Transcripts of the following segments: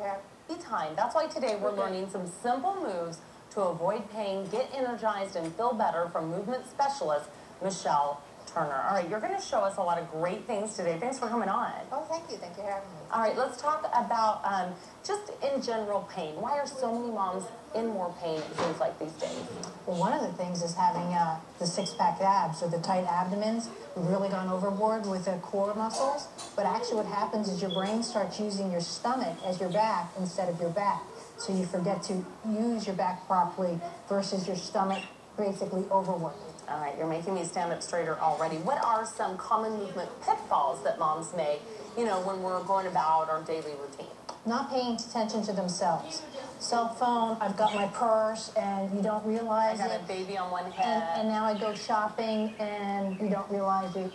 for having me. Anytime. That's why today we're learning some simple moves to avoid pain, get energized, and feel better from movement specialist Michelle Turner. All right, you're going to show us a lot of great things today. Thanks for coming on. Oh, thank you. Thank you for having me. All right, let's talk about just in general pain. Why are so many moms in more pain, it seems like, these days? Well, one of the things is having the six-pack abs or the tight abdomens. We've really gone overboard with the core muscles. But actually what happens is your brain starts using your stomach as your back instead of your back. So you forget to use your back properly versus your stomach basically overworked. All right, you're making me stand up straighter already. What are some common movement pitfalls that moms make, when we're going about our daily routine? Not paying attention to themselves. Cell phone, I've got my purse, and you don't realize I got a baby on one head. And now I go shopping, and you don't realize you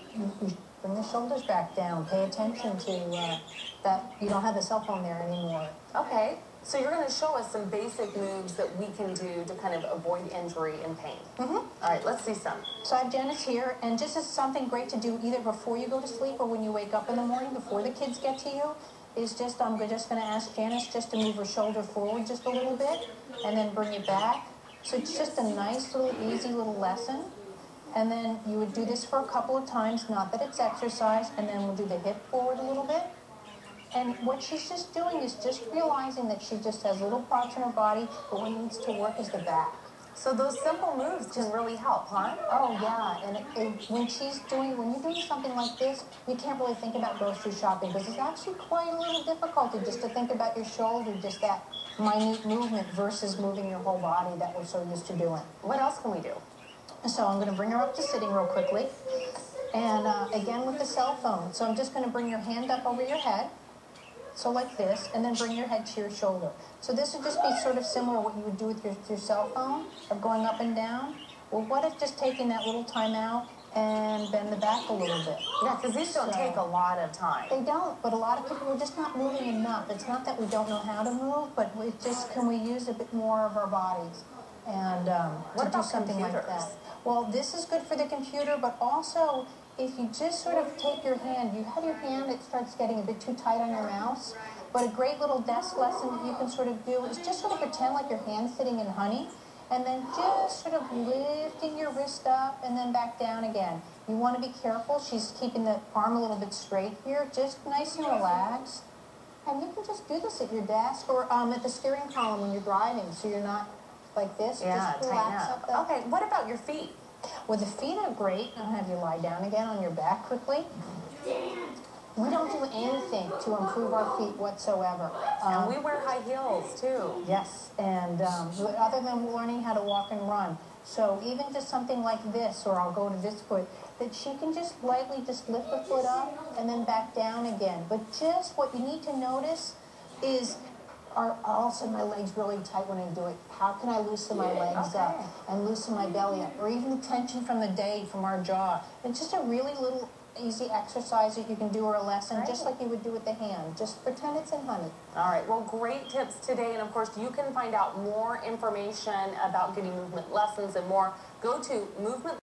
bring the shoulders back down. Pay attention to that you don't have the cell phone there anymore. Okay. So you're going to show us some basic moves that we can do to kind of avoid injury and pain. All right, let's see some. So I have Janice here, and just as something great to do either before you go to sleep or when you wake up in the morning before the kids get to you, is just, I'm just going to ask Janice just to move her shoulder forward just a little bit and then bring it back. So it's just a nice little easy little lesson. And then you would do this for a couple of times, not that it's exercise, and then we'll do the hip forward a little bit. And what she's just doing is just realizing that she just has little parts in her body, but what needs to work is the back. So those simple moves can really help, huh? Oh, yeah. And when you're doing something like this, you can't really think about grocery shopping because it's actually quite a little difficult just to think about your shoulder, just that minute movement versus moving your whole body that we're so used to doing. What else can we do? So I'm going to bring her up to sitting real quickly. And again with the cell phone. So I'm just going to bring your hand up over your head. So like this, and then bring your head to your shoulder. So this would just be sort of similar to what you would do with your cell phone, of going up and down. Well, what if just taking that little time out and bend the back a little bit? Yeah, because these don't take a lot of time. They don't, but a lot of people are just not moving enough. It's not that we don't know how to move, but it's just, can we use a bit more of our bodies? And to do something like that. Well, this is good for the computer, but also if you just sort of take your hand, you have your hand, it starts getting a bit too tight on your mouse. But a great little desk lesson that you can sort of do is just sort of pretend like your hand's sitting in honey, and then just sort of lifting your wrist up and then back down again. You want to be careful. She's keeping the arm a little bit straight here, just nice and relaxed. And you can just do this at your desk or at the steering column when you're driving, so you're not like this. Yeah, just relax up there. Okay, what about your feet? Well, the feet are great. I'll have you lie down again on your back quickly. We don't do anything to improve our feet whatsoever. And we wear high heels, too. Yes, and other than learning how to walk and run. So even just something like this, or I'll go to this foot, that she can just lightly just lift the foot up and then back down again. But just what you need to notice is, are also my legs really tight when I do it? How can I loosen my legs up and loosen my belly up? Or even the tension from the day from our jaw. It's just a really little easy exercise that you can do, or a lesson, just like you would do with the hand. Just pretend it's in honey. All right, well, great tips today. And of course, you can find out more information about getting movement lessons and more. Go to movement